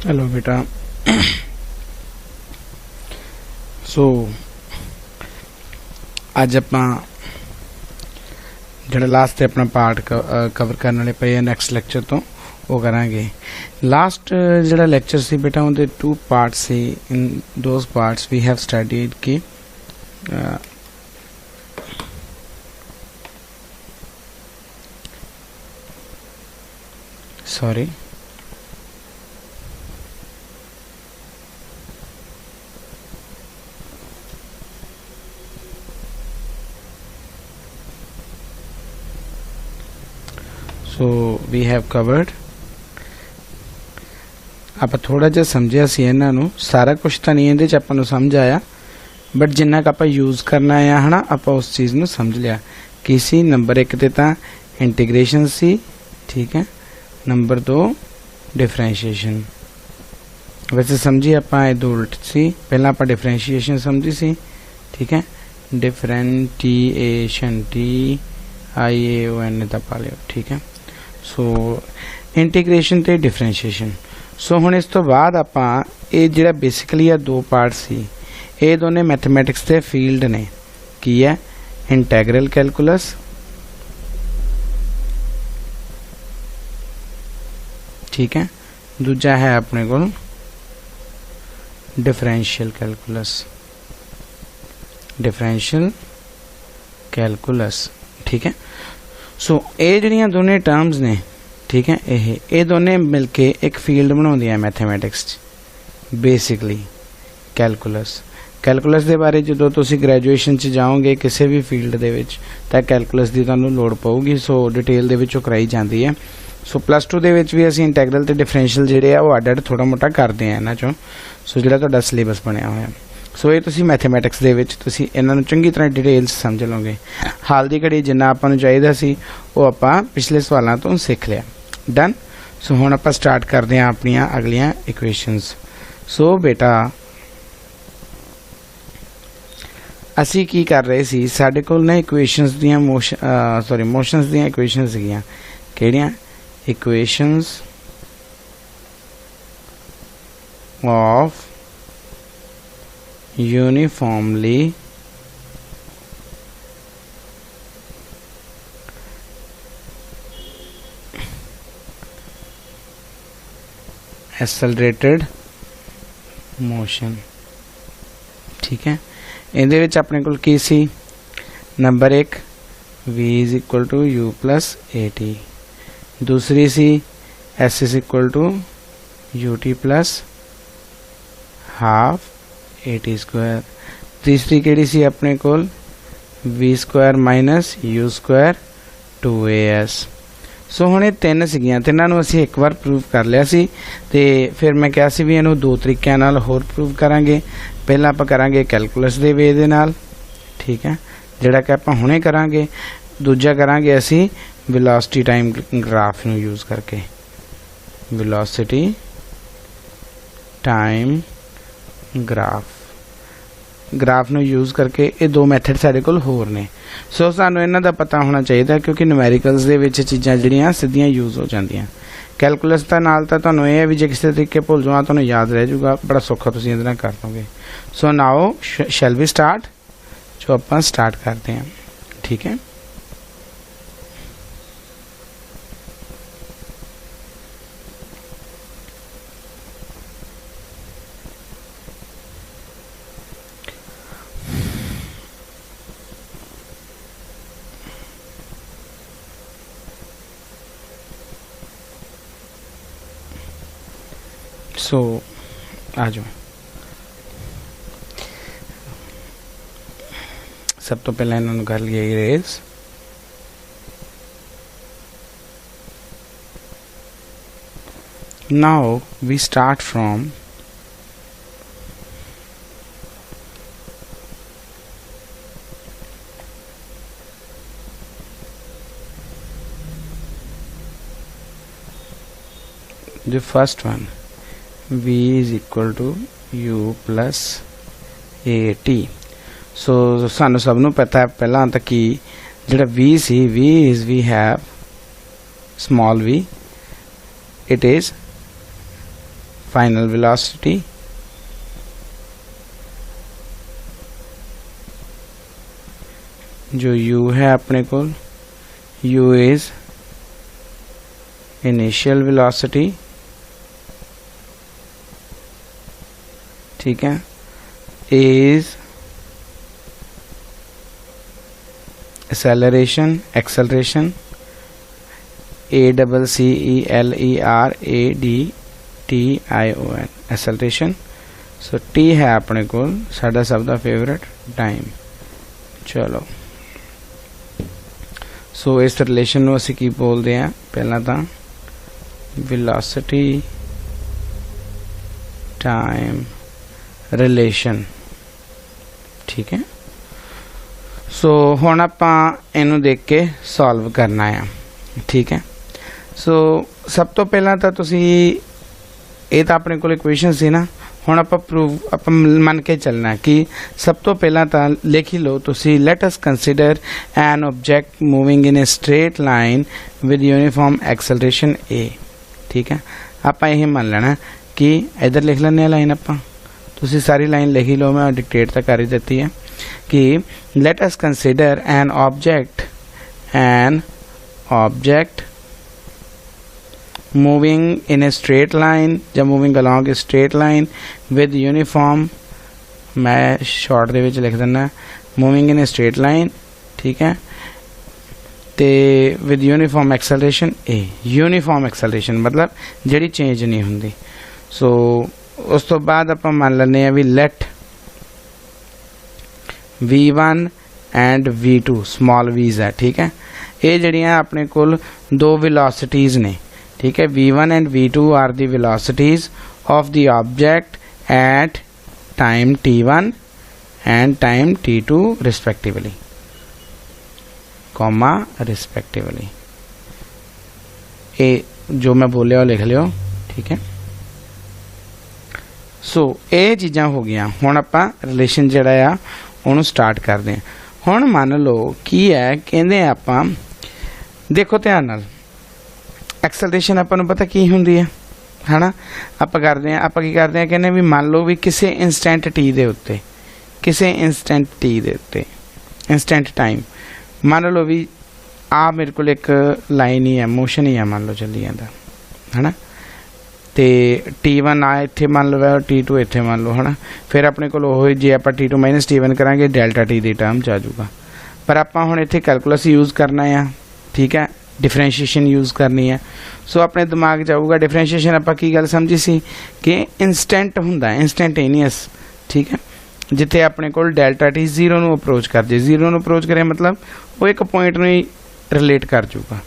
Hello बेटा। सो अज आपां जिहड़ा लास्ट अपना पार्ट कवर करने वाले पे नैक्सट लैक्चर तो वो करांगे। लास्ट जिहड़ा लैक्चर सी बेटा उनके 2 पार्ट सी। In those parts we have studied कि sorry so we have covered आप थोड़ा जिहा समझिया सी इन्हां नूं। सारा कुछ तो नहीं इहदे च आपां नूं समझ आया, बट जिन्ना क आपां यूज़ करना है है ना, आपां उस चीज़ नूं समझ लिया। की सी नंबर 1 ते तां इंटीग्रेशन सी, ठीक है। Number 2 differentiation. वैसे समझी आपां ये दो उल्ट सी। पहला आपां डिफरेंशिएशन समझी सी, ठीक है। डिफरेंटिएशन TIAON दा पा लियो, ठीक है। सो इंटीग्रेशन ते डिफरेंशिएशन। सो हुण इस तो बाद आपां ये जिहड़ा बेसिकली आ 2 पार्ट सी, ये दोने मैथमैटिक्स दे फील्ड ने। की है इंटैग्रल कैलकुलस, ठीक है। दूजा है अपने को डिफरेंशियल कैलकुलस, डिफरेंशियल कैलकुलस, ठीक है। सो ये जिहड़ियां दोने टर्म्स ने, ठीक है, ये दोने मिलके एक फील्ड बनाउंदियां मैथमैटिक्स बेसिकली कैलकुलस। कैलकुलस के बारे जो तुसी ग्रैजुएशन च जाओगे किसी भी फील्ड दे विच तां कैलकुलस की तुहानूं लोड़ पऊगी। सो डिटेल दे विचों कराई जाती है। सो +2 दे विच भी असीं इंटैग्रल ते डिफरेंशियल जिहड़े आ वो अड थोड़ा मोटा करते हैं इन्हां चों। सो जिहड़ा तुहाडा सिलेबस बनिया होया, सो ये तुसी मैथमैटिक्स दे विच तुसी इन्हां नूं चंगी तरह डिटेल्स समझ लोगे। हाल दी घड़ी जिन्ना आपां नूं चाहीदा सी वो आपां पिछले सवालों तो सीख लिया। डन। सो हुण आपां स्टार्ट करते हैं अपनियां अगलियां इक्वेशनस। सो बेटा असी की कर रहे सी, साडे कोल ना इक्वेशनस दियां मोशनस दियां इक्वेशनस सीगियां। किहड़ियां? Equations of uniformly accelerated motion, ठीक है। इहदे विच अपने कोल की सी? Number 1 v = u + at। दूसरी सी s = ut + ½ at²। तीसरी केड़ी सी अपने कोल? v² - u² 2as। सो हुण ये 3 सीगियां, तिन्हां नूं असीं एक बार प्रूव कर लिया सी ते फिर मैं कहा सी भी इहनूं 2 तरीकिਆਂ नाल होर प्रूव करांगे। पहला आपां करांगे कैलकुलस दे वे दे नाल, ठीक है, जिहड़ा कि आपां हुणे करांगे। दूजा करांगे असीं वेलोसिटी टाइम ग्राफ नूं यूज़ करके, वेलोसिटी टाइम ग्राफ नूं यूज़ करके। ये 2 मैथड साडे कोल होर ने। सो सानूं इन्हां दा पता होना चाहिए क्योंकि न्यूमेरिकल्स दे विच चीज़ां जिहड़ियां सीधियां यूज़ हो जांदियां। कैलकुलस दा नाल तां तुहानूं ये भी जे किसी तरीके भुल जाओ तुहानूं याद रह जाऊगा, बड़ा सौखा तुसीं इहदे नाल कर दोगे। So now shall we start. जो आपां स्टार्ट करते हैं, ठीक है। सो आ जाओ। सब तो पहले इन्होंने कर लिया erase. Now we start from the first one, v = u + at। So सानू सब नू पता है पहला तो कि जिहड़ा v सी, we have small v, it is final velocity जो u है अपने को, u इज इनिशियल वेलोसिटी, ठीक है, is acceleration, ACCELERADTION acceleration. So t है अपने को साडा सब दा फेवरेट टाइम। चलो सो इस रिलेशन नूं असीं की बोलते हैं, पहला तां वेलोसिटी टाइम रिलेशन, ठीक है। सो हुण आपां इहनूं देख के सॉल्व करना है, ठीक है। सो सब तो पहला तां तुसीं ये तां अपने कोल इक्वेशन सी ना, हुण आपां प्रूव आपां मन के चलना कि सब तो पहला तां लिख ही लो तुसीं, let us consider an object moving in a straight line with uniform acceleration a, ठीक है। आपां यही मान लेना कि इधर लिख लैंदे लाइन, आपां तुसीं सारी लाइन लिख ही लो, मैं डिक्टेट तो कर ही देती है कि late us consider an object moving in a straight line या moving along a straight line with uniform, मैं शॉर्ट दे विच लिख देना moving in a straight line, ठीक है, ते with uniform acceleration a, uniform acceleration मतलब जड़ी चेंज नहीं हुंदी। सो उस तो बाद आपां मान लैंदे आ भी late v1 and v2 small v's है, ठीक है। ये जड़ियां अपने कोल दो वेलोसिटीज ने, ठीक है, v1 and v2 are the velocities of the object at time t1 and time t2 respectively, comma respectively. ये जो मैं बोलिया वो लिख लियो, ठीक है। सो ये चीज़ां हो गई। हुण आपां रिलेशन जिहड़ा आ उहनूं स्टार्ट करदे हां। हुण मान लो की है, कहंदे आपां देखो ध्यान नाल, एक्सेलरेशन आपां नूं पता की हुंदी है ना, आपां करदे हां, आपां की करदे हां, कहंदे भी मान लो भी किसी इंस्टेंट टी दे उत्ते, किसी इंस्टेंट टी दे उत्ते, इंस्टेंट टाइम मान लो भी आ मेरे को एक लाइन ही है, मोशन ही है, मान लो चली जाता है ना, तो T1 आ इत्थे मान लो T2 इत्थे मान लो है ना, फिर अपने को जे आप T2 माइनस T1 करांगे डेल्टा टी की टर्म आ जाऊगा। पर आप हुण इत्थे कैलकुलस यूज़ करना है, ठीक है, डिफरेंशिएशन यूज़ करनी है। सो अपने दिमाग च आऊगा डिफरेंशिएशन आप की गल समझी सी कि इंस्टेंट हुंदा, इंस्टेंटेनियस, ठीक है, जिथे अपने को डेल्टा टी जीरो नूं अप्रोच कर जे, जीरो नूं अप्रोच करे मतलब वो एक पॉइंट नूं ही रिलेट कर जूगा,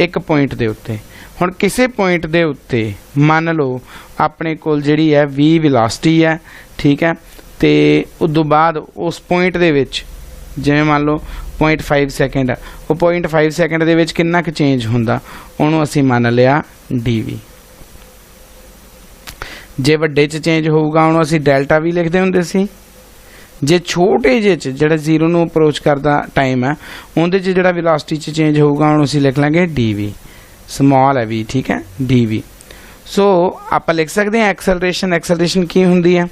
एक पॉइंट दे उत्ते। हुण किसी पॉइंट दे उत्ते मान लो अपने कोल जिहड़ी है v वेलोसिटी है, ठीक है, तो उदों बाद उस पॉइंट दे विच जिवें मान लो 0.5 सैकेंड है, वो 0.5 सैकेंड दे विच कितना क चेंज हुंदा, उहनूं असीं मान लिया dv। जे वड्डे च चेंज होऊगा उहनूं असीं डेल्टा वी लिखदे हुंदे सी, जे छोटे जे जिहड़ा जीरो नूं अप्रोच करदा टाइम है उहदे च जिहड़ा वेलोसिटी च चेंज होऊगा उहनूं असीं लिख लांगे dv, स्मॉल है v, ठीक है, dv। सो आप लिख सकते हैं एक्सेलरेशन, एक्सेलरेशन की हुंदी है,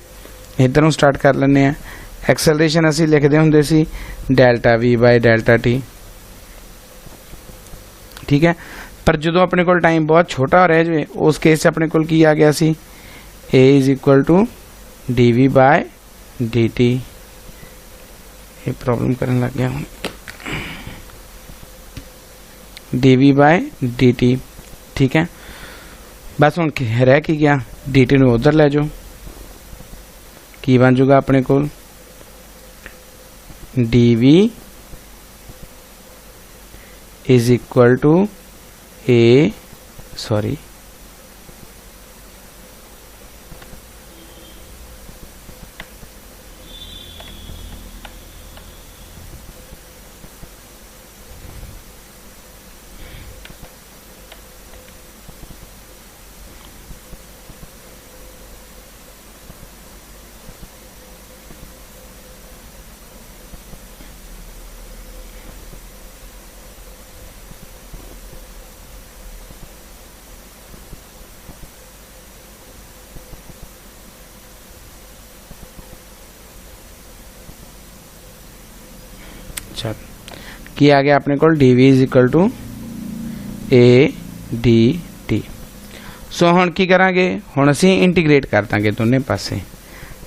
इधरों स्टार्ट कर लेने हैं। एक्सेलरेशन असीं लिखदे हुंदे सी delta v by delta t, ठीक है। पर जो अपने को टाइम बहुत छोटा रह जाए उस केस अपने को की आ गया सी a is equal to dv by dt। ये प्रॉब्लम करने लग गया हूँ, dv बाय dt, ठीक है। बस हुण रह की गया dt नूं उधर ले जाओ, की बन जूगा अपने को dv is equal to sorry चल की आ गया अपने को d v is equal to a d t. So हुण की करांगे, हुण असीं इंटीग्रेट कर दांगे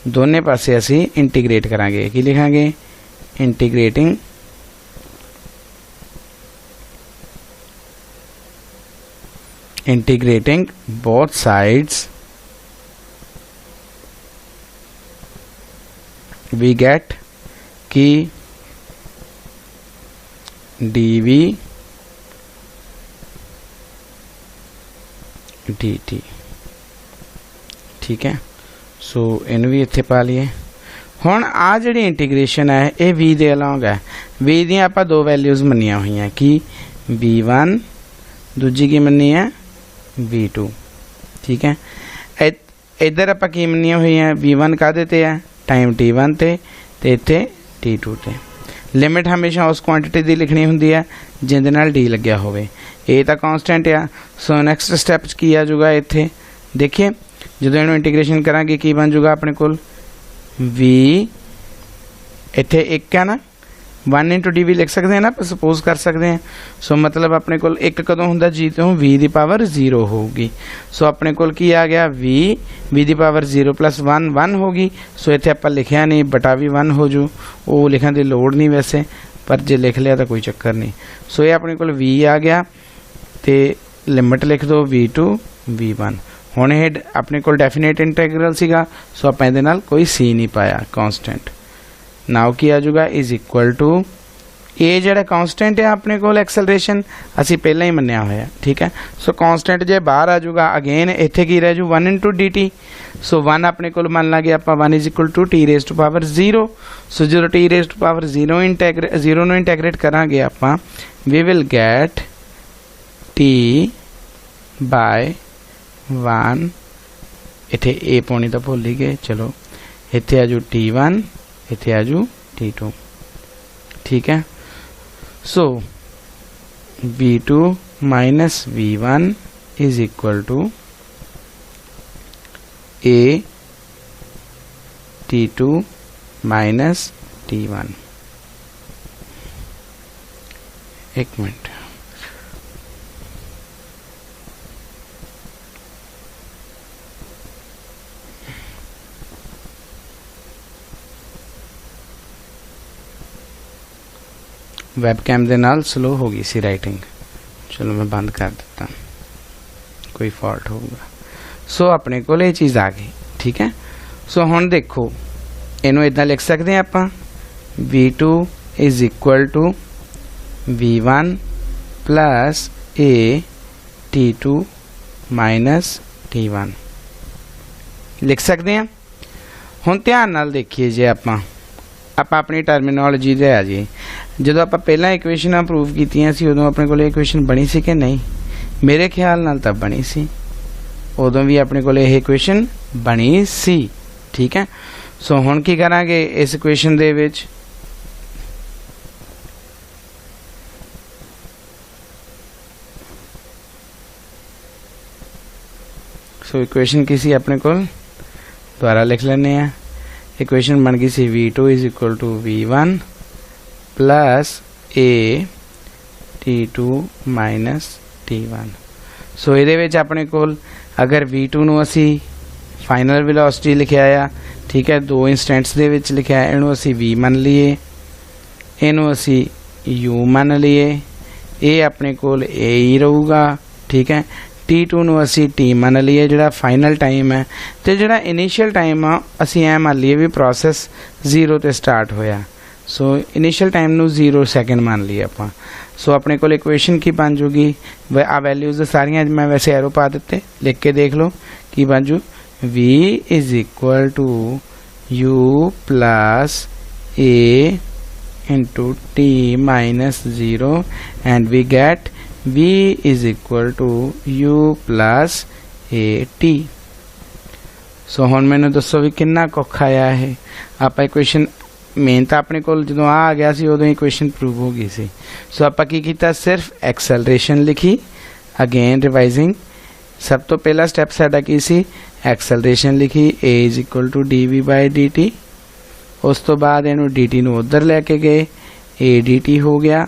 दोने पासे असीं इंटीग्रेट करांगे। की लिखांगे, integrating both sides we get कि dv dt, ठीक है। सो इनू भी इत्थे पा लिए। हुण आ जिहड़ी इंटीग्रेशन है ये v दे अलॉन्ग है। v दी आपां दो वैल्यूज़ मनिया हुई हैं कि v1, दूजी की मनी है v2, ठीक है। इधर आपां की मनिया हुई है v1 काहदे ते है, टाइम t1 ते इत्थे t2 ते। लिमिट हमेशा उस क्वांटिटी दी लिखनी हुंदी है जिंदे नाल d लग्या होवे। ए तां कांस्टेंट आ। सो नैक्सट स्टैप की आ जाऊगा, इत्थे देखिए जदों इहनूं इंटीग्रेशन करांगे की बन जाऊगा अपने कोल v, इत्थे एक है ना 1 इंटू डी वी लिख सकते हैं ना, सपोज कर सकते हैं। सो मतलब अपने कोल एक कदों हुंदा जी तो v दी पावर 0 होगी। सो अपने कोल की आ गया v दी पावर 0 प्लस 1 1 होगी। सो इत्थे आपां लिखिया नहीं, बटा भी 1 हो जू, वो लिखण दी लोड़ नहीं वैसे, पर जे लिख लिया तो कोई चक्कर नहीं। सो ये अपने कोल v आ गया ते लिमिट लिख दो v2 v1। हुण ये अपने कोल डेफिनेट इंटैग्रल सीगा, सो आपां इहदे नाल कोई सी नहीं पाया कांस्टेंट। नाउ की आ जाऊगा इज इक्वल टू ए जिहड़ा कांस्टेंट है अपने कोल एक्सेलरेशन असी पहला ही मन्निया होया, ठीक है। सो कांस्टेंट जे बाहर आ जाऊगा अगेन इत्थे की रह जू 1 इंटू डी टी। सो 1 अपने कोल मान लांगे आपां 1 is equal to t raise to power 0। So जो टी रेज टू पावर 0 नूं इंटैग्रेट करांगे आपां we will get t by 1। इत्थे ए पाउणी तां भुल ही गए, चलो इत्थे आ जू t1, इत्थे आ जू t2, ठीक है। So v2 minus v1 is equal to a t2 minus t1। एक मिनट, वैबकैम दे नाल स्लो हो गई सी राइटिंग, चलो मैं बंद कर देता, कोई फॉल्ट होगा। सो अपने को ये चीज़ आ गई, ठीक है। सो हुण देखो इनू इदां लिख सकते हैं आपां v2 is equal to v1 plus a t2 minus t1 लिख सकते हैं। हुण ध्यान नाल देखिए जे आपां अपनी टर्मिनोलॉजी दे आ जी, जो आप पहला इक्वेशन प्रूव कीतियां सी उदों अपने को इक्वेशन बनी सी कि नहीं, मेरे ख्याल नाल तब बनी सी, उदों भी अपने को इक्वेशन बनी सी, ठीक है। सो हुण की करांगे इस इक्वेशन दे विच सो इक्वेशन की सी अपने को दोबारा लिख लेने हैं। इक्वेशन बन गई सी v2 is equal to v1 plus a t2 minus t1। So ये अपने कोल अगर v2 नू असी फाइनल वेलोसिटी लिखिया आ, ठीक है, दो इंस्टेंट्स दे विच लिखिया, इनू असी v मन लीए, इनू असी u मन लीए, ये अपने कोल a ही रहूगा, ठीक है। t2 नू असी t मन लीए जिहड़ा फाइनल टाइम है, तो जिहड़ा इनिशियल टाइम आ असी ऐ मान लीए भी प्रोसैस 0 ते स्टार्ट होया। सो इनिशियल टाइम नू 0 सैकेंड मान लिया आपां। सो अपने को इक्वेशन की बन जूगी, आ वैल्यूज़ सारियां मैं वैसे एरो पा दिते, लिख के देख लो की बन जू v is equal to u plus a into t minus 0 and we get v is equal to u plus a t। So हुण मैनूं दसो भी कितना औखा आया है। आप इक्वेशन मेन तो अपने को जो आ गया सी उदों इक्वेशन प्रूव हो गई सी। सो आप की कीता, सिर्फ एक्सेलरेशन लिखी, अगेन रिवाइजिंग, सब तो पहला स्टैप साडा की सी एक्सेलरेशन लिखी a is equal to d v by d t. उस तो बाद इनू डी टी नू उधर लैके गए, ए डी टी हो गया,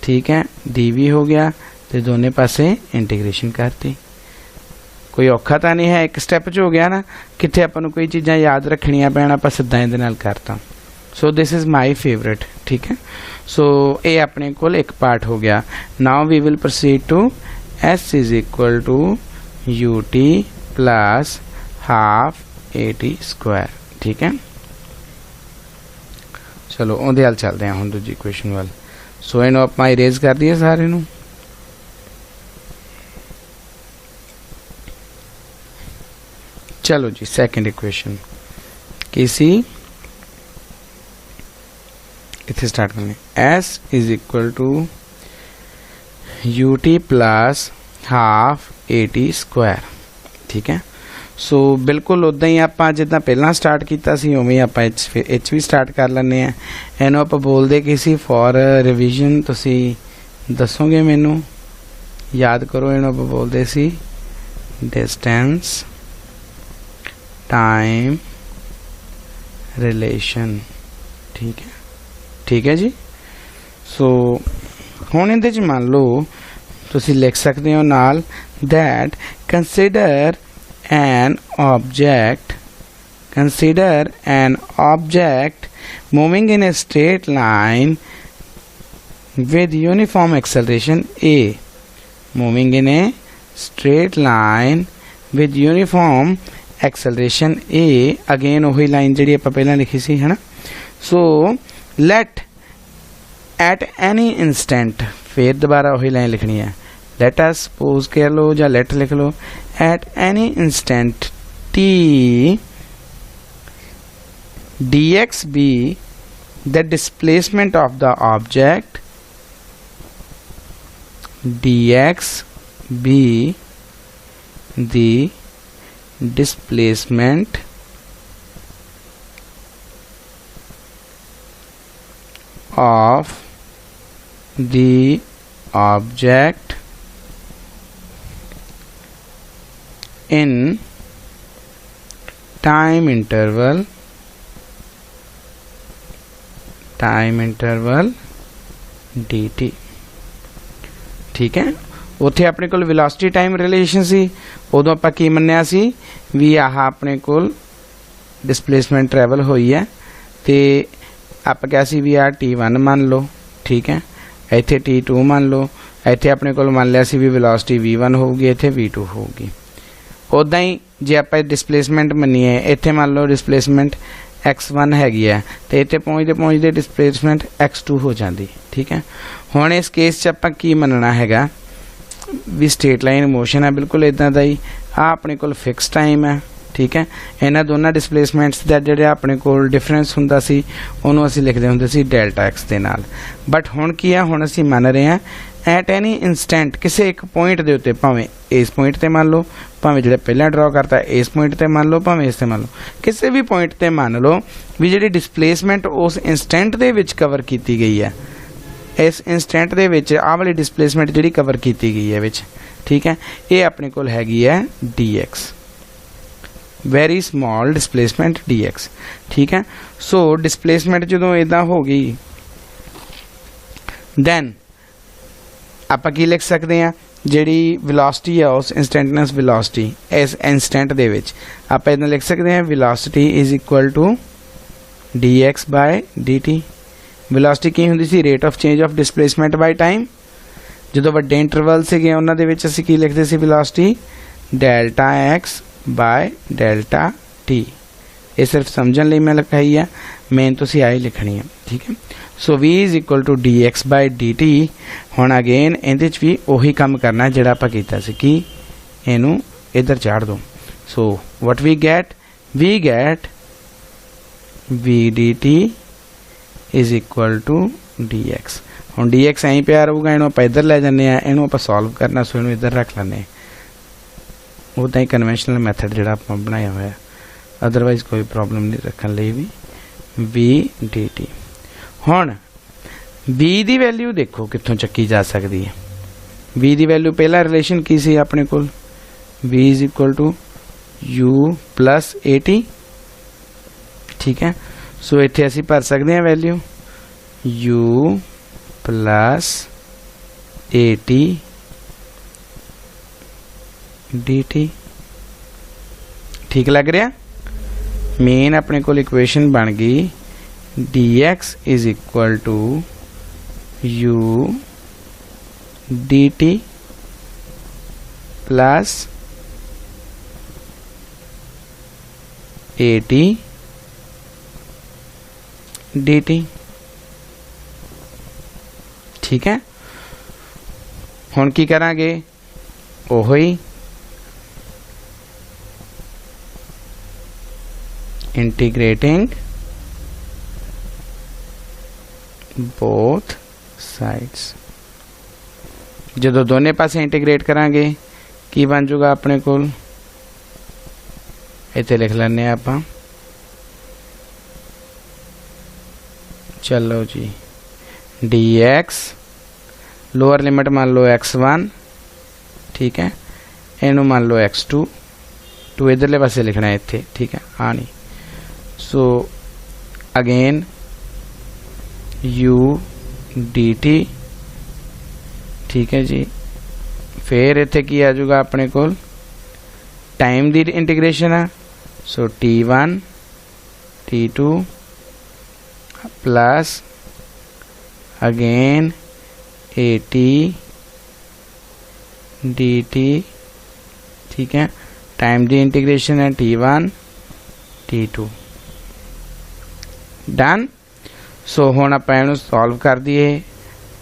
ठीक है, डी वी हो गया, तो दोनों पासे इंटीग्रेशन करती। कोई औखा तो नहीं है, एक स्टैप च हो गया ना, कितने अपन कोई चीज़ां याद रखनिया पैण, आप सीधा इहदे नाल करता। So this is my favourite, ठीक है। सो ये अपने कोल एक पार्ट हो गया। Now we will proceed to s is equal to u t plus half a t square, ठीक है। चलो ਉਹਦੇ हल चलते हैं ਹੁਣ दूजी इक्वेशन वाल। सो ਇਹਨੂੰ ਆਪਾਂ इरेज कर दिए सारे ਨੂੰ। चलो जी सेकंड इक्वेशन की सी, इतने स्टार्ट करने s is equal to u t plus half a t square, ठीक है। सो बिल्कुल उदा ही आप जिदा पहला स्टार्ट किया उवें आप एच भी स्टार्ट कर लें। इनू आप बोलते कि सी फॉर रिविजन, तुसी दसोगे मैनू, याद करो। इनू आप बोलते सी डिस्टेंस टाइम रिलेशन, ठीक है जी। सो हुण इहदे च मान लो तुसी लिख सकते हो नाल that consider an object moving in a straight line with uniform acceleration a, moving in a straight line with uniform acceleration a, again वही लाइन जी आप पहला लिखी सी है ना। So let at any instant, फिर दोबारा वही लाइन लिखनी है, लेट अस सपोज कह लो या लेट लिख लो, at any instant t dx be the displacement of the object, dx be the displacement of the object in time interval dt, ठीक है। उत्थे अपने कोल वेलोसिटी टाइम रिलेशन सी, उदों आपां की मन्निया सी भी आह अपने कोल डिस्प्लेसमेंट ट्रैवल हुई है, तो आप क्या सी भी आ T1 मान लो, ठीक है, इत्थे T2 मान लो, इत्थे अपने कोल मान लिया सी भी वेलोसिटी V1 होगी, इत्थे V2 होगी। उदा ही जे आप डिस्प्लेसमेंट मनीए, इत्थे मान लो डिस्प्लेसमेंट x1 हैगी है, तो इत्थे पहुँचते डिस्प्लेसमेंट x2 हो जाती, ठीक है। हुण इस केस च आपां की मनना हैगा भी स्ट्रेट लाइन मोशन है, बिल्कुल इदा का ही आ अपने कोल फिक्स टाइम है, ठीक है। इन्हां दोनों डिस्प्लेसमेंट्स दा जिहड़ा अपने कोल डिफरेंस हुंदा सी उहनूं असीं लिखदे हुंदे सी डेल्टा एक्स दे नाल। बट हुण की है, हुण असीं मन रहे हैं एट एनी इंस्टेंट किसी एक पॉइंट दे उत्ते, भावें इस पॉइंट ते मान लो, भावें जिहड़ा पहला ड्रॉ करता इस पॉइंट ते मान लो, भावें इस ते मान लो, किसी भी पॉइंट ते मान लो भी जिहड़ी डिस्प्लेसमेंट उस इंस्टेंट दे विच कवर की गई है, इस इंस्टेंट दे विच आ वाली डिस्प्लेसमेंट जिहड़ी कवर की गई है विच, ठीक है, ये अपने कोल हैगी है dx, very small displacement dx, ठीक है। सो डिस्प्लेसमेंट जो इदा होगी दैन आप की लिख सकते हैं जिहड़ी वेलोसिटी है उस इंस्टेंटनेस वेलोसिटी इस इंस्टेंट दे विच आप इदा लिख सकते हैं velocity is equal to dx by dt। Velocity की हुंदी सी rate of change of displacement by time, जो वड्डे इंटरवल सीगे उन्हां दे विच असीं की लिखदे सी velocity delta x by delta t। ये सिर्फ समझण लई मैं लिखाई है, मेन तुसीं आई लिखनी है, ठीक है। So v is equal to dx by dt। हुण अगेन इहदे च भी उही काम करना जिहड़ा आपां कीता सी कि इहनूं इधर चाड़ दो। So what we get v dt is equal to dx। हुण dx ऐं पिया रहूगा, इहनूं आपां इधर लै जाने आ, इहनूं आपां सॉल्व करना, सो इहनूं इधर रख लैंदे। उदा ही कन्वेंशनल मैथड जिहड़ा आपां बनाया होया, अदरवाइज कोई प्रॉब्लम नहीं रखने लिए भी v dt। हुण v दी वैल्यू देखो कित्थों चक्की जा सकती है। v दी वैल्यू पहला रिलेशन की सी अपने कोल, v is equal to u plus at, ठीक है। सो इत्थे असीं भर सकते हैं value u plus at dt। ठीक लग रहा? मेन अपने को इक्वेशन बन गई dx is equal to u dt plus at dt। ठीक है, हुण की करांगे? ओहो ही इंटीग्रेटिंग बोथ साइड्स। जो दोनों पासे इंटीग्रेट करांगे की बन जूगा अपने कोल, इत्थे लिख लैने आपां। चलो जी, dx लोअर लिमिट मान लो x1, ठीक है, इनू मान लो x2, टू इधरले पासे लिखना है इत्थे, ठीक है, हाँ नहीं। सो अगेन u dt, ठीक है जी। फिर इत्थे की आ जाऊगा अपने कोल टाइम दी इंटीग्रेशन है, सो t1 t2 plus again at dt, ठीक है, टाइम दी इंटीग्रेशन है t1 t2। डन। सो हुण आपां इहनूं सॉल्व कर दिए।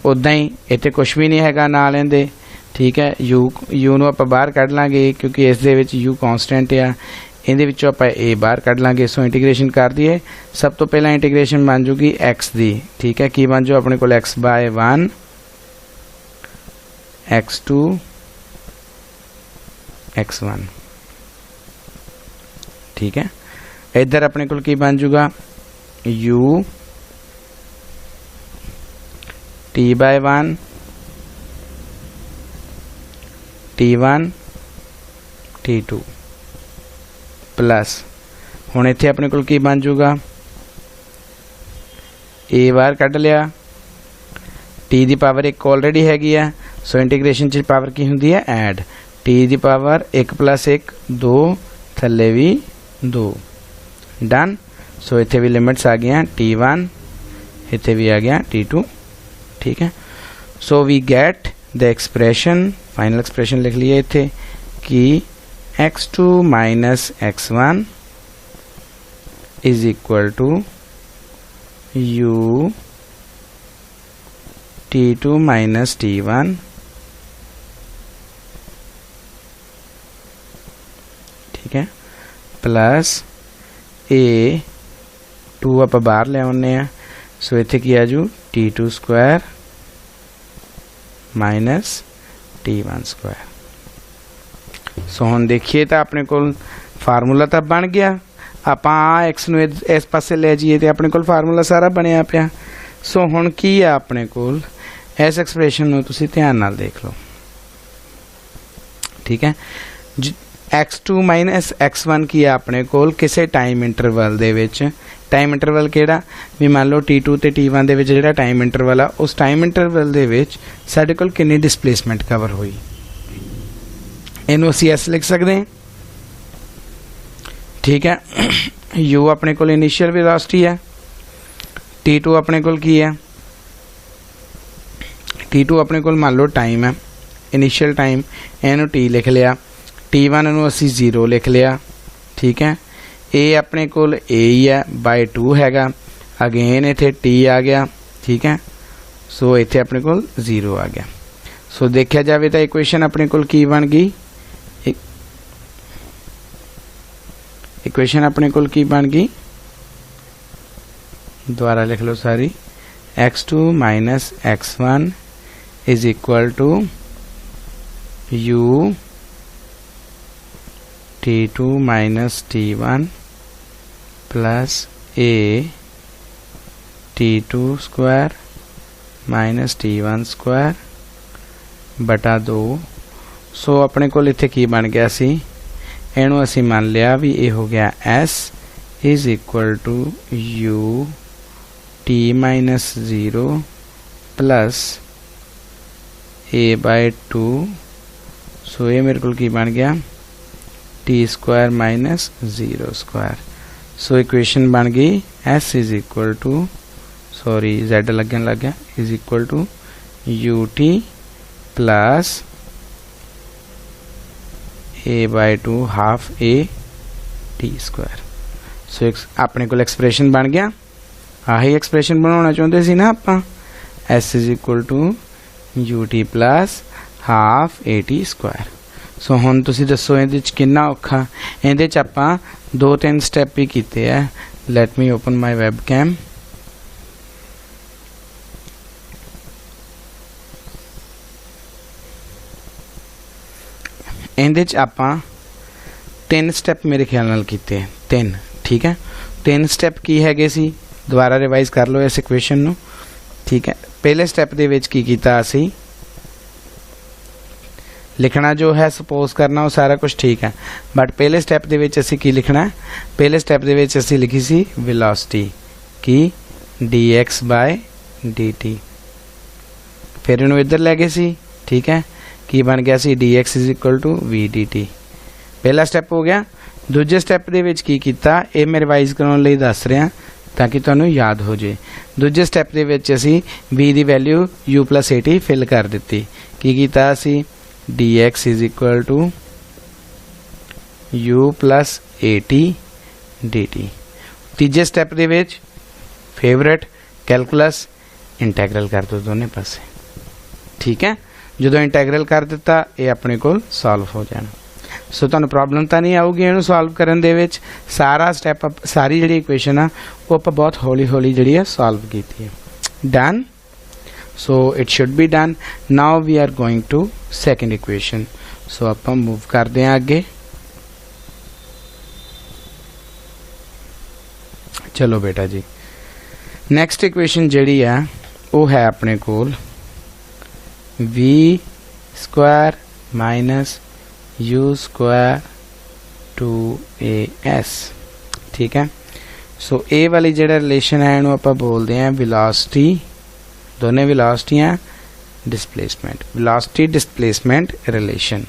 उदां ही इत्थे कुछ भी नहीं हैगा ना लेंदे, ठीक है। यू नूं आपां बाहर कढ लांगे क्योंकि इस दे विच यू कॉन्सटेंट आ, इहदे विचों आपां ए बाहर कढ लांगे। सो इंटीग्रेशन कर दिए। सब तो पहला इंटीग्रेशन बन जूगी एक्स दी, ठीक है, की बन जाओ अपने कोल एक्स बाय 1 x2 x1, ठीक है। इधर अपने कोल की बन जूगा u t by 1 t1 t2 plus हुण इत्थे अपने कोल की बन जूगा a बाहर कढ लिया, t दी पावर 1 ऑलरेडी हैगी है। सो इंटीग्रेशन च पावर की हुंदी है add, t the power 1 plus 1 2, थल्ले भी 2। डन। सो इत्थे भी लिमिट्स आ गई t1, इत्थे भी आ गया t2, ठीक है। So we get the expression, final expression लिख लिए इत्थे कि x2 minus x1 is equal to u t2 minus t1, ठीक है, प्लस a2 आप बाहर ले आने हैं। सो इत्थे की आजू t2 square minus t1 square. So हुण देखिए तो अपने कोल फार्मूला तो बन गया। आपां एक्स नूं इस पासे ले जाइए तो अपने कोल फार्मूला सारा बनया पिया। सो हुण की है अपने कोल, इस एक्सप्रेशन नूं तुसीं ध्यान नाल देख लो, ठीक है। x2 माइनस x1 की है अपने कोल किसी टाइम इंटरवल दे विच। टाइम इंटरवल केड़ा भी मान लो t2 ते t1 दे विच जिहड़ा टाइम इंटरवल आ, उस टाइम इंटरवल दे विच साडे कोल कितनी डिस्प्लेसमेंट कवर हुई, इनू असीं एस लिख सकते हैं, ठीक है। u अपने कोल इनिशियल वेलोसिटी है, t2 अपने कोल की है, t2 अपने कोल मान लो टाइम है, इनिशियल टाइम, इनू t लिख लिया, t1 नूं असीं 0 लिख लिया, ठीक है। a अपने कोल a ही है बाय 2 हैगा, अगेन इत्थे t आ गया, ठीक है। सो इत्थे अपने कोल 0 आ गया। सो देखा जाए तो इक्वेशन अपने कोल की बन गई, इक्वेशन अपने कोल की बन गई, दोबारा लिख लो सारी, x2 minus x1 is equal to u t2 minus t1 plus a t2 square minus t1 square बटा 2। सो अपने कोल इत्थे की बन गया सी, इनू असी मान लिया भी ये हो गया s is equal to u t minus 0 plus a/2। So ये मेरे को की बन गया t square minus 0 square. So equation बन गई s is equal to sorry z लगन लग गया is equal to ut plus a/2 half a t square. So अपने को एक्सप्रेशन बन गया आही एक्सप्रेशन बनाना चाहते सी ना आपां s is equal to ut plus half a t square. So हुण तुसीं दसो इहदे च किन्ना औखा। इहदे च आपां 2-3 स्टैप ही कीते है। Let me open my webcam. इहदे च आपां 3 स्टैप मेरे ख्याल नाल कीते 3 ठीक है। 3 स्टैप की हैगे सी दोबारा रिवाइज कर लो इस इक्वेशन नू ठीक है। पहले स्टैप दे विच की कीता असी लिखना जो है सपोज करना वो सारा कुछ ठीक है बट पहले स्टैप दे विच असी की लिखना है। पहले स्टैप दे विच असी लिखी सी वेलोसिटी की dx/dt फिर इन्हू इधर ले गए सी ठीक है। की बन गया सी dx is equal to v/dt। पहला स्टैप हो गया। दूजे स्टैप दे विच की कीता ये मैं रिवाइज कराउण लई दस रहा ताकि तुहानू याद हो जाए। दूजे स्टैप दे विच असी v दी value u plus at fill कर दी। की कीता असी dx is equal to u plus at dt। तीजे स्टैप दे विच फेवरेट कैलकुलस इंटैग्रल कर दो दोनों पासे ठीक है। जो इंटैग्रल कर दिता ये अपने को सॉल्व हो जाना। सो तुहानू प्रॉब्लम तो नहीं आऊगी इहनू सॉल्व करन दे विच। सारा स्टैप सारी जिहड़ी इक्वेशन आ वो आपां बहुत हौली हौली जिहड़ी है सॉल्व कीती है। Done. So it should be done. Now we are going to second equation. So आपां मूव करते हैं आगे। चलो बेटा जी नैक्सट इक्वेशन जिहड़ी है वो है अपने कोल v square minus u square 2as ठीक है। सो ए वाली जिहड़ा रिलेशन है इहनू आपां बोलते हैं वेलोसिटी। दोनों वेलोसिटी हैं डिस्प्लेसमेंट वेलोसिटी डिस्प्लेसमेंट रिलेशन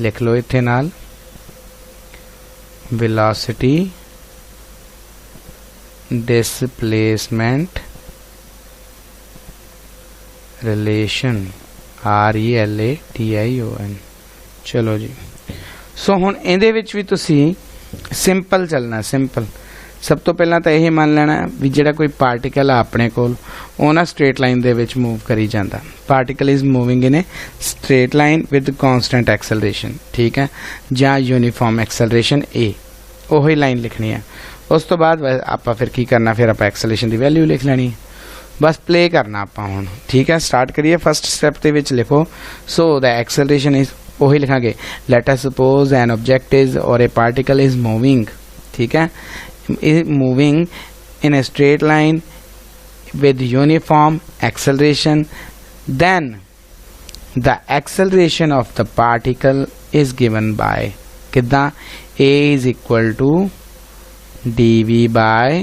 लिख लो इत्थे नाल वेलोसिटी डिस्प्लेसमेंट रिलेशन RELATION। चलो जी। सो हुण इहदे विच भी तुसी सिंपल चलना। सिंपल सब तो पहला तो यही मान लेना भी जिहड़ा कोई पार्टिकल आ अपने कोल वो ना straight line they which move करी जांदा। Particle is moving in a straight line with constant acceleration ठीक है जां यूनीफॉर्म एक्सेलरेशन ए ओही लाइन लिखनी है। उस तो बाद आपां फिर की करना फिर आपां एक्सेलरेशन दी वैल्यू लिख लेनी है। बस प्ले करना आपां हुण ठीक है। स्टार्ट करिए फर्स्ट स्टेप दे विच लिखो सो द एक्सेलरेशन इज वही लिखांगे let us suppose an object is और ए पार्टिकल इज मूविंग ठीक है moving in a straight line with uniform acceleration then the acceleration of the particle is given by कितना a is equal to dv/dt।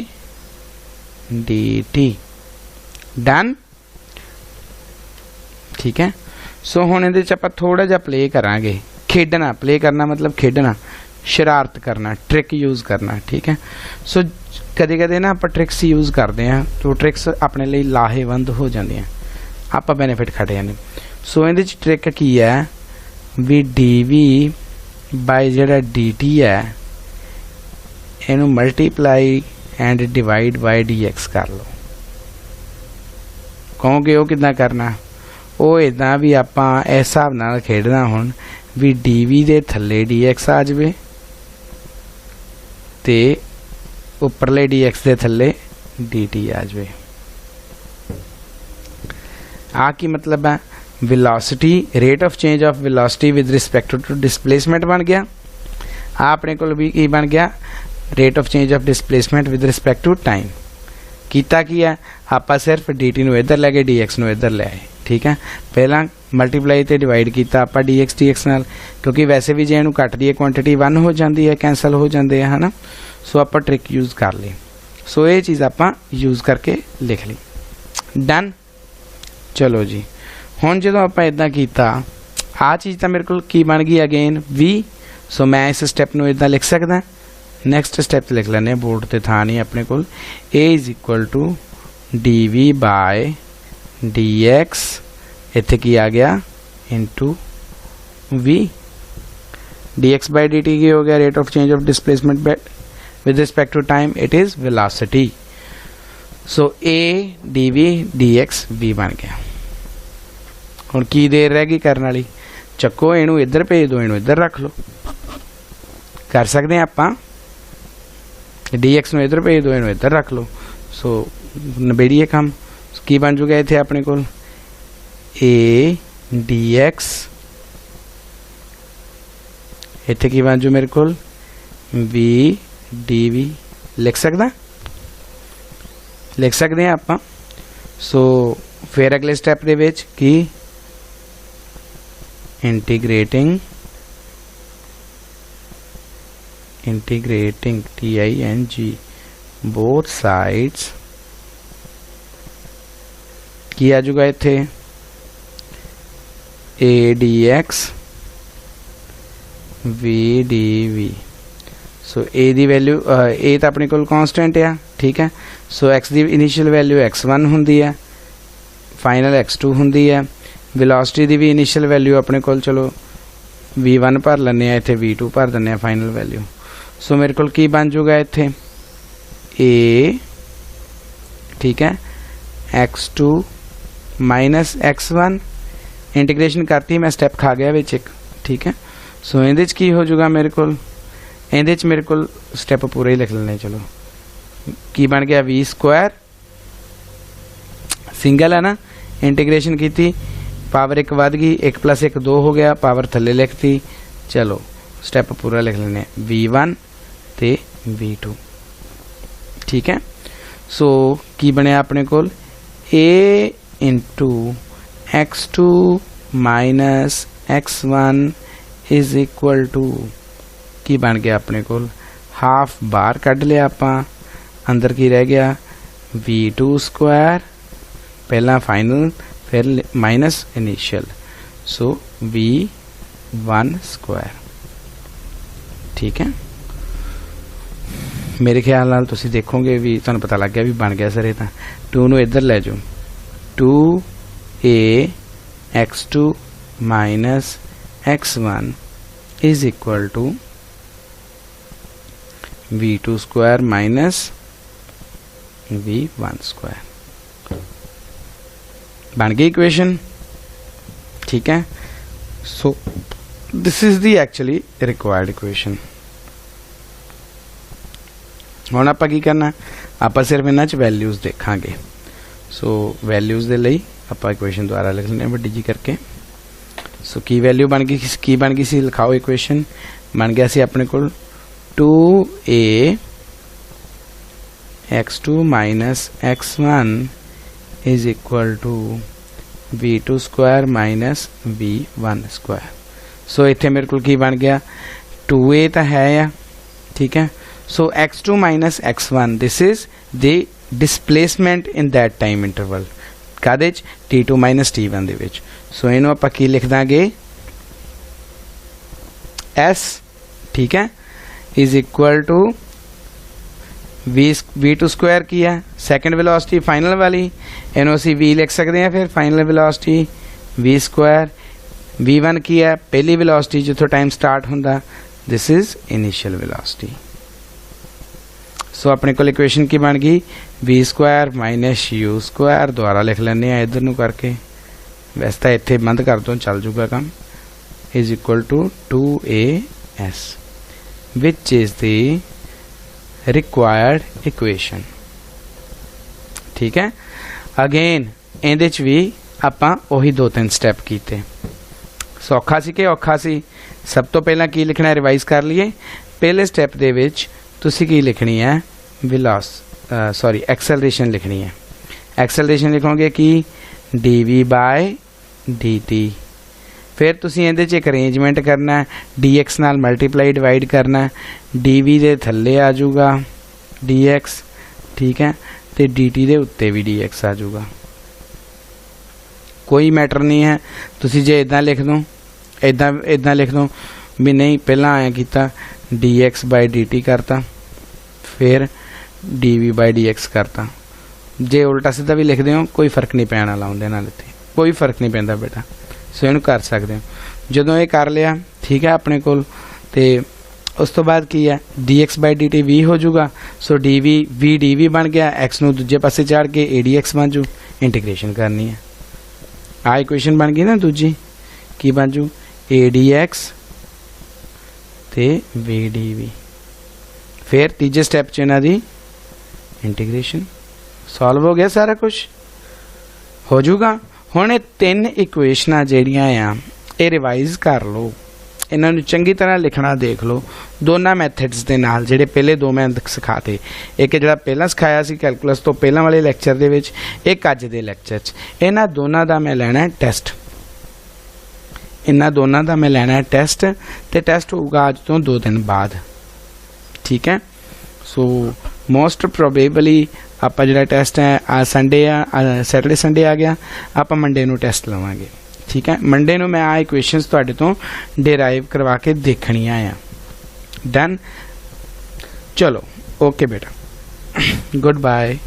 Done ठीक है। सो हुण इहदे च आपां थोड़ा जिहा प्ले करांगे। खेडना प्ले करना मतलब खेडना शरारत करना ट्रिक यूज करना ठीक है। सो कदे कदे ना आपां ट्रिक्स यूज करते हैं तो ट्रिक्स अपने लिए लाहेवंद हो जांदियां आपां बेनिफिट खट जांदे। सो इहदे च ट्रिक की है भी dv/ जिहड़ा dt है इहनू multiply and divide by dx कर लो। कहोगे वो कितना करना वो इदा भी आपां इस हिसाब नाल खेडना हुण भी dv दे थल्ले dx आ जाए ते उपरले dx दे थल्ले dt आ जाए। आ की मतलब है velocity rate of change of velocity with respect to displacement बन गया। अपने को भी की बन गया rate of change of displacement with respect to time. कीता की है आप सिर्फ dt नू इधर लै गए dx नू इधर ले आए ठीक है। पहला मल्टीप्लाई ते डिवाइड किया आप dx नाल क्योंकि वैसे भी जे इहनू कट दी क्वांटिटी 1 हो जाती है कैंसल हो जाते हैं है ना। सो आप ट्रिक यूज कर ली। सो ये चीज़ आपां यूज़ करके लिख ली। डन। चलो जी, हुण जदों आपां इदां कीता आ चीज़ तां मेरे कोल की बन गई अगेन v। सो मैं इस स्टैप नूं इदां लिख सकदा। नैक्सट स्टैप लिख लैने बोर्ड ते थां नहीं अपने कोल। a is equal to dv by dx इत्थे की आ गया into v। dx by dt की हो गया rate of change of displacement with respect to time, it is velocity. So a dv dx v बन गया। हुण की देर रह गई करने वाली, चक्को इनू इधर भेज दो, इनू इधर रख लो। कर सकते हैं आपां dx नू इधर भेज दो, इनू इधर रख लो। सो नबेड़िए काम की बन जूगा इत्थे अपने कोल a dx, इत्थे की बन जू मेरे कोल v dv। लिख सकते हैं आपां। सो फिर अगले स्टैप दे विच की इंटीग्रेटिंग TING बोथ साइड्स की आ जाऊगा इत्थे a dx v dv। So a the value a तो अपने कोल कांस्टेंट है, ठीक है। सो x दी इनिशियल वैल्यू x1 हुंदी है, फाइनल x2 हुंदी है। वेलोसिटी दी भी इनिशियल वैल्यू अपने कोल चलो v1 भर लैने, इत्थे v2 भर दिंदे फाइनल वैल्यू। सो मेरे कोल की बन जूगा इत्थे a, ठीक है, x2 माइनस x1। इंटीग्रेशन करती मैं स्टैप खा गया विच एक, ठीक है। सो इहदे च की हो जूगा मेरे कोल, इहदे च मेरे कोल स्टैप पूरे ही लिख लेने। चलो की बन गया v स्क्वायर, सिंगल है ना, इंटीग्रेशन की थी, पावर 1 वध गई, 1 + 1 2 हो गया, पावर थले लिखती। चलो स्टैप पूरा लिख लेने v1 ते v2, ठीक है। सो की बनया अपने कोल a into x2 minus x1 is equal to की बन गया अपने कोल हाफ बाहर कढ़ लिया आपां, अंदर की रह गया v2 स्क्वायर, पहला फाइनल फिर माइनस इनिशियल। सो v1 स्क्वायर, ठीक है। मेरे ख्याल नाल तुसी देखोगे भी तुहानू पता लग गया भी बन गया सर। ये 2 नू इधर ले जाओ, 2a x2 minus x1 is equal to v2 square minus v1 square. बन गई इक्वेशन, ठीक है। So this is the actually required equation. हुण आपां की करना, आपां सिर्फ इन्हां च वैल्यूज देखांगे। सो वैल्यूज दे लई आपां इक्वेशन दोबारा लिख लेने वड्डी जी करके। सो की वैल्यू बन गई सी, लिखाओ इक्वेशन। बन गया सी अपने कोल 2a x2 minus x1 is equal to v2 square minus v1 square. So इत्थे मेरे को की बन गया 2a तो है, ठीक है। So x2 minus x1 this is the displacement in that time interval, कादे च t2 माइनस t1 दे विच। सो इनू आपां की लिख दांगे s, ठीक है, is equal to v2 square की है सैकेंड वेलोसिटी फाइनल वाली, इनू असीं v लिख सकते हैं। फिर final velocity v square, v1 की है पहली वेलोसिटी जिथों टाइम स्टार्ट होंदा, दिस इज इनिशियल वेलोसिटी। सो अपने को इक्वेशन की बन गई v square minus u square, दोबारा लिख लेने इधर नू करके, वैसे तो इत्थे बंद कर दो चल जूगा काम, is equal to 2as which is the required equation, ठीक है। अगेन इहदे च भी आपां ओही 2-3 स्टैप कीते। सौखा सी कि औखा सी? सब तो पहला की लिखना रिवाइज कर लीए। पहले स्टैप दे विच तुसी की लिखनी है एक्सेलरेशन लिखनी है। एक्सेलरेशन लिखोगे कि dv बाय dt। फिर तुसी इहदे च एक अरेंजमेंट करना है, dx नाल मल्टीप्लाई डिवाइड करना है, dv दे थल्ले आ जाऊगा dx, ठीक है, तो dt ਦੇ ਉੱਤੇ भी dx आ जाऊगा, कोई मैटर नहीं है। तुसी जे इदां लिख दो, इदां लिख दो भी नहीं, पहला आया किया dx बाय dt करता, फिर dv बाय dx करता। जे उल्टा सीधा भी लिख दो कोई फर्क नहीं पैण वाला, उहदे नाल इत्थे कोई फर्क नहीं पैंदा बेटा। सो इहनूं कर सकते हो। जदों ये कर लिया, ठीक है, अपने कोल ते उस तो बाद की है dx बाय dt v हो जाऊगा। सो dv v dv बन गया, x नूं दूजे पासे चढ़ के a dx बन जू। इंटीग्रेशन करनी है, आ इक्वेशन बन गई ना दूजी, की बन जू a dx ते v dv। फिर तीजे स्टैप च इन्हां दी इंटीग्रेशन। सॉल्व हो गया, सारा कुछ हो जाऊगा। हुण ये 3 इक्वेशनां जिहड़ियां आ ये रिवाइज कर लो, इन्हां नूं चंगी तरह लिखना देख लो दोनों मैथड्स दे नाल। जिहड़े पहले 2 मैं सिखाते, एक जिहड़ा पहला सिखाया सी कैलकुलस तो पहला वाले लैक्चर दे विच, एक अज दे लैक्चर च। इन्हां दोनों दा मैं लैना है टेस्ट, इन्हां दोनों दा मैं लैना है टेस्ट, ते टेस्ट होगा अज तो 2 दिन बाद, ठीक है। सो मोस्ट प्रोबेबली आप जो टेस्ट है संडे सैटरडे संडे आ गया, आप मंडे नूं टेस्ट लवांगे, ठीक है। मंडे नूं मैं आ इक्वेशनस तुहाडे तो डिराइव करवा के देखणियां आ। डन, चलो ओके बेटा, गुड बाय।